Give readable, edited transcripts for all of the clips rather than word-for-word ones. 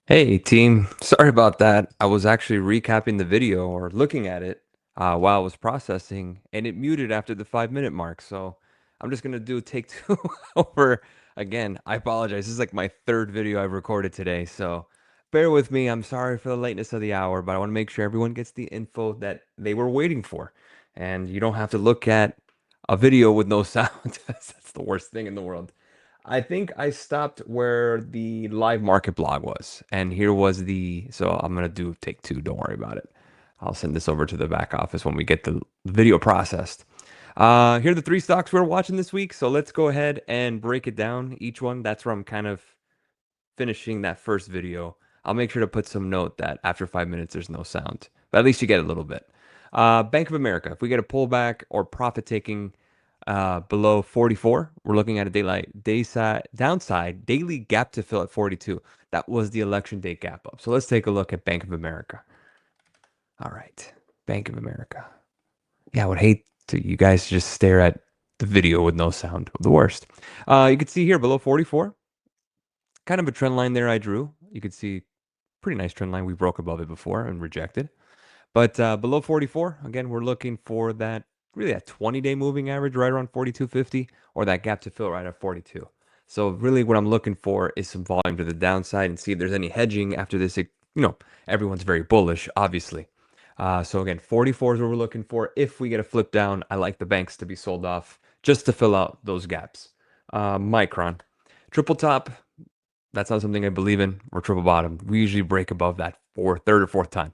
Hey team, sorry about that. I was actually recapping the video or looking at it while I was processing, and it muted after the 5 minute mark. So I'm just gonna do take two over again. I apologize. This is like my third video I've recorded today, so bear with me. I'm sorry for the lateness of the hour, but I want to make sure everyone gets the info that they were waiting for, and you don't have to look at a video with no sound. That's the worst thing in the world. I think I stopped where the live market blog was. And here was so I'm going to do take two. Don't worry about it. I'll send this over to the back office when we get the video processed. Here are the three stocks we're watching this week. So let's go ahead and break it down, each one. That's where I'm kind of finishing that first video. I'll make sure to put some note that after 5 minutes, there's no sound, but at least you get a little bit. Bank of America, if we get a pullback or profit taking below 44, we're looking at a downside daily gap to fill at 42. That was the election day gap up. So let's take a look at Bank of America. All right, Bank of America. Yeah, I would hate to you guys just stare at the video with no sound. The worst. You can see here below 44, kind of a trend line there I drew. You can see pretty nice trend line. We broke above it before and rejected. But below 44, again, we're looking for that really a 20-day moving average right around 42.50 or that gap to fill right at 42. So really what I'm looking for is some volume to the downside and see if there's any hedging after this. Everyone's very bullish, obviously. So again, 44 is what we're looking for. If we get a flip down, I like the banks to be sold off just to fill out those gaps. Micron. Triple top, that's not something I believe in, or triple bottom. We usually break above that for third or fourth time.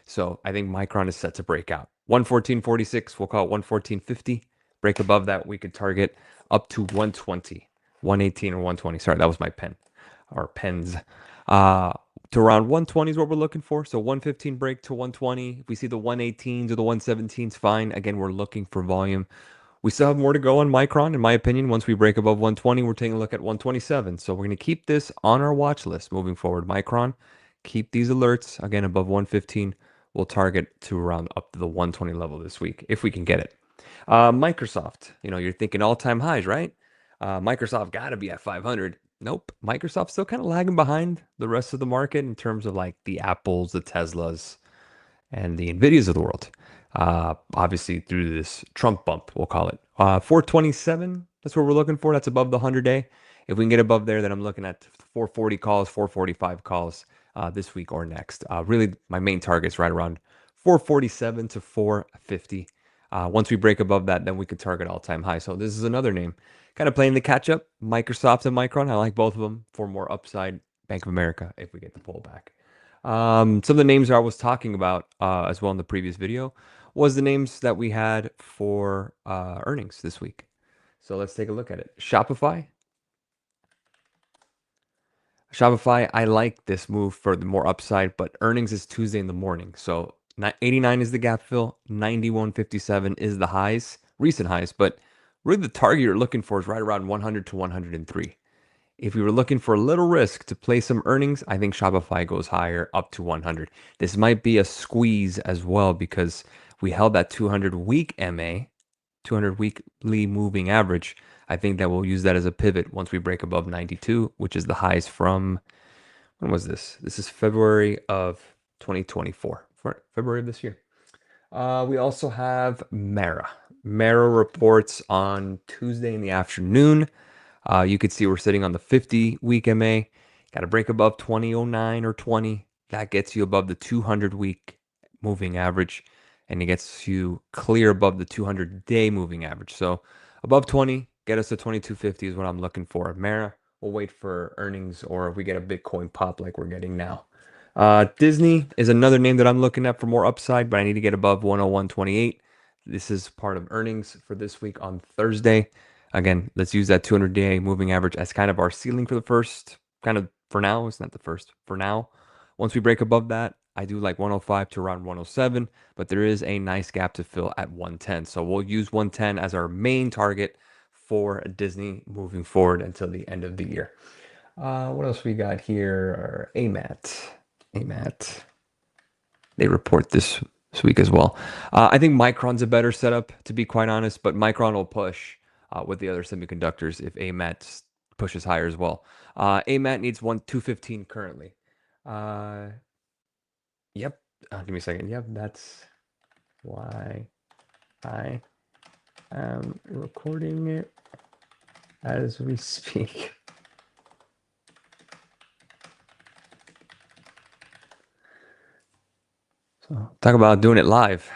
So I think Micron is set to break out. 114.46, we'll call it 114.50. Break above that, we could target up to 120, 118 or 120. Sorry, that was my pen or pens. To around 120 is what we're looking for. So 115 break to 120. If we see the 118s or the 117s, fine. Again, we're looking for volume. We still have more to go on Micron, in my opinion. Once we break above 120, we're taking a look at 127. So we're going to keep this on our watch list moving forward. Micron, keep these alerts. Again, above 115, we'll target to around up to the 120 level this week, if we can get it. Microsoft, you're thinking all-time highs, right? Microsoft got to be at 500. Nope. Microsoft's still kind of lagging behind the rest of the market in terms of like the Apples, the Teslas, and the Nvidias of the world. Obviously, through this Trump bump, we'll call it. 427, that's what we're looking for. That's above the 100-day. If we can get above there, then I'm looking at 440 calls, 445 calls this week or next. Really, my main target is right around 447 to 450. Once we break above that, then we could target all-time high. So this is another name. Kind of playing the catch-up, Microsoft and Micron. I like both of them for more upside. Bank of America, if we get the pullback. Some of the names I was talking about as well in the previous video was the names that we had for earnings this week. So let's take a look at it. Shopify. Shopify, I like this move for the more upside, but earnings is Tuesday in the morning. So 89 is the gap fill, 91.57 is the highs, recent highs, but really the target you're looking for is right around 100 to 103. If we were looking for a little risk to play some earnings, I think Shopify goes higher up to 100. This might be a squeeze as well because we held that 200 week MA, 200 weekly moving average. I think that we'll use that as a pivot once we break above 92, which is the highs from, when was this? This is February of 2024, February of this year. We also have Mara. Mara reports on Tuesday in the afternoon. You could see we're sitting on the 50-week MA. Got to break above 2009 or 20. That gets you above the 200-week moving average, and it gets you clear above the 200-day moving average. So above 20, get us to 2250 is what I'm looking for. Mara, we'll wait for earnings or if we get a Bitcoin pop like we're getting now. Disney is another name that I'm looking at for more upside, but I need to get above 101.28. This is part of earnings for this week on Thursday. Again, let's use that 200-day moving average as kind of our ceiling for the first, kind of for now. It's not the first, for now. Once we break above that, I do like 105 to around 107, but there is a nice gap to fill at 110. So we'll use 110 as our main target for Disney moving forward until the end of the year. What else we got here? AMAT. AMAT. They report this week as well. I think Micron's a better setup, to be quite honest, but Micron will push with the other semiconductors if AMAT pushes higher as well. AMAT needs 215 currently. Uh, yep. Give me a second. Yep, that's why I am recording it as we speak. So talk about doing it live.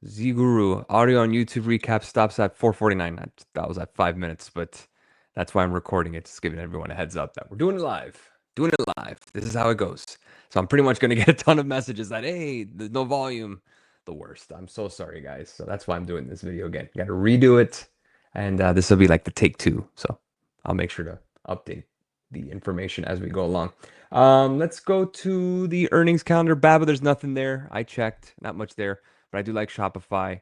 Z Guru audio on YouTube recap stops at 4:49. That was at 5 minutes, but that's why I'm recording it. Just giving everyone a heads up that we're doing it live. Doing it live. This is how it goes. So I'm pretty much going to get a ton of messages that, hey, there's no volume. The worst. I'm so sorry, guys. So that's why I'm doing this video again. Got to redo it. And this will be like the take two. So I'll make sure to update the information as we go along. Let's go to the earnings calendar. Baba, there's nothing there. I checked. Not much there, but I do like Shopify.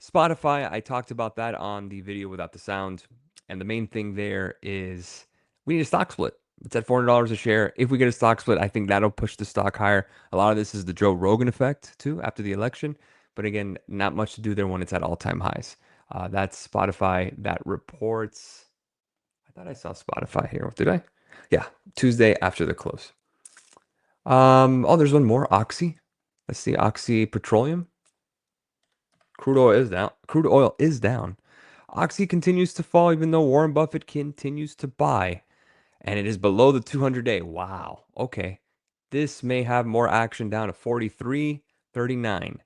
Spotify, I talked about that on the video without the sound. And the main thing there is we need a stock split. It's at $400 a share. If we get a stock split, I think that'll push the stock higher. A lot of this is the Joe Rogan effect, too, after the election. But again, not much to do there when it's at all-time highs. That's Spotify. That reports. I thought I saw Spotify here. Did I? Yeah, Tuesday after the close. Oh, there's one more. Oxy. Let's see. Oxy Petroleum. Crude oil is down. Crude oil is down. Oxy continues to fall even though Warren Buffett continues to buy, and it is below the 200-day. Wow. Okay. This may have more action down to 43.39.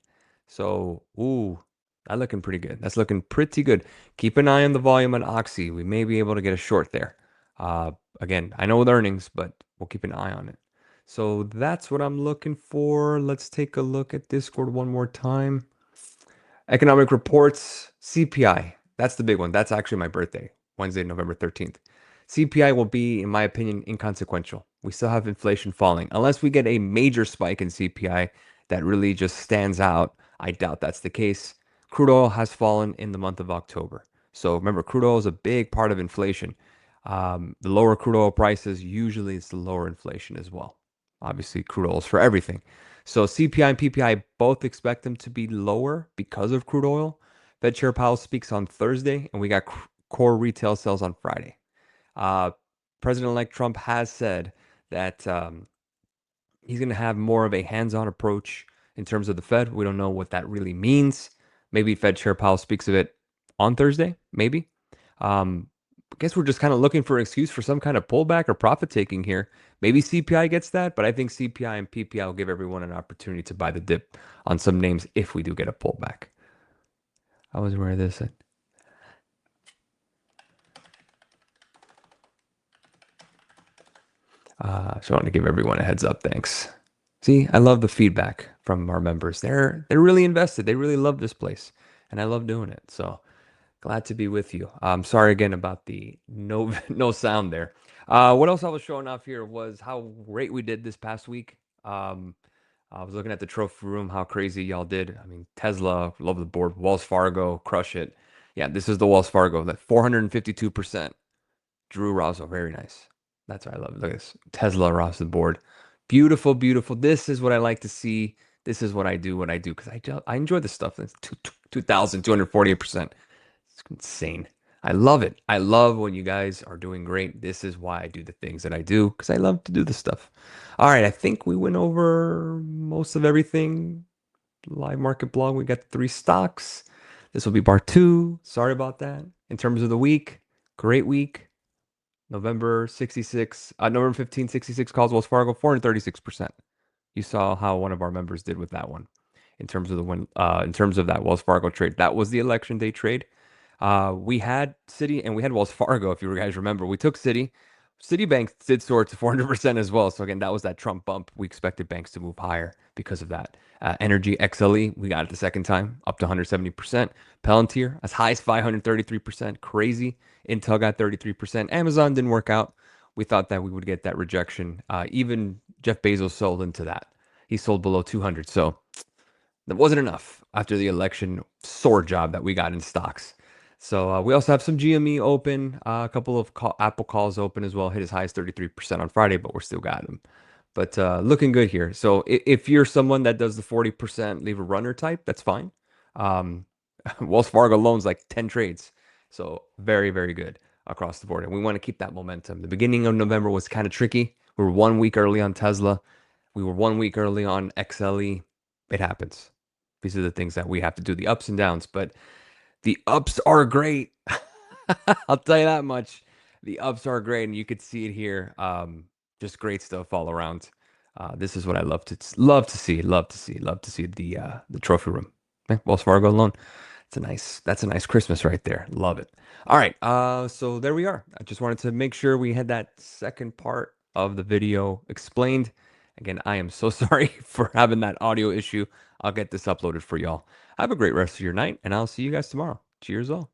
So, ooh, that's looking pretty good. That's looking pretty good. Keep an eye on the volume on Oxy. We may be able to get a short there. Again, I know with earnings, but we'll keep an eye on it. So that's what I'm looking for. Let's take a look at Discord one more time. Economic reports, CPI. That's the big one. That's actually my birthday, Wednesday, November 13th. CPI will be, in my opinion, inconsequential. We still have inflation falling. Unless we get a major spike in CPI that really just stands out, I doubt that's the case. Crude oil has fallen in the month of October. So remember, crude oil is a big part of inflation. The lower crude oil prices, usually it's the lower inflation as well. Obviously, crude oil is for everything. So CPI and PPI both expect them to be lower because of crude oil. Fed Chair Powell speaks on Thursday, and we got core retail sales on Friday. Uh, President-elect Trump has said that he's going to have more of a hands-on approach in terms of the Fed. We don't know what that really means. Maybe Fed Chair Powell speaks of it on Thursday, maybe. I guess we're just kind of looking for an excuse for some kind of pullback or profit taking here. Maybe CPI gets that, but I think CPI and PPI will give everyone an opportunity to buy the dip on some names if we do get a pullback. I was aware of this. So I want to give everyone a heads up. Thanks. See, I love the feedback from our members. They're really invested. They really love this place, and I love doing it. So glad to be with you. I'm sorry again about the no no sound there. What else I was showing off here was how great we did this past week. I was looking at the trophy room, how crazy y'all did. I mean, Tesla, love the board. Wells Fargo, crush it. Yeah, this is the Wells Fargo, that 452%. Drew Rosso, very nice. That's what I love. Look at this. Tesla across the board. Beautiful, beautiful. This is what I like to see. This is what I do because I enjoy this stuff. It's 2,248%. It's insane. I love it. I love when you guys are doing great. This is why I do the things that I do because I love to do this stuff. All right, I think we went over most of everything. Live market blog, we got 3 stocks. This will be part 2. Sorry about that. In terms of the week, great week. November 66, November 15, 66 calls Wells Fargo, 436%. You saw how one of our members did with that one in terms of in terms of that Wells Fargo trade. That was the election day trade. We had Citi and we had Wells Fargo, if you guys remember. We took Citi. Citibank did soar to 400% as well. So again, that was that Trump bump. We expected banks to move higher because of that. Energy XLE, we got it the second time, up to 170%. Palantir, as high as 533%. Crazy. Intel got 33%. Amazon didn't work out. We thought that we would get that rejection. Even Jeff Bezos sold into that. He sold below 200. So that wasn't enough after the election sore job that we got in stocks. So we also have some GME open, a couple of Apple calls open as well. Hit as high as 33% on Friday, but we're still got them. But looking good here. So if you're someone that does the 40% leave a runner type, that's fine. Wells Fargo loans like 10 trades. So very, very good across the board. And we want to keep that momentum. The beginning of November was kind of tricky. We were 1 week early on Tesla. We were 1 week early on XLE. It happens. These are the things that we have to do, the ups and downs. But the ups are great. I'll tell you that much. The ups are great, and you could see it here. Just great stuff all around. This is what I love to see. Love to see the trophy room. Wells Fargo alone. That's a nice Christmas right there. Love it. All right. So there we are. I just wanted to make sure we had that second part of the video explained. Again, I am so sorry for having that audio issue. I'll get this uploaded for y'all. Have a great rest of your night, and I'll see you guys tomorrow. Cheers all.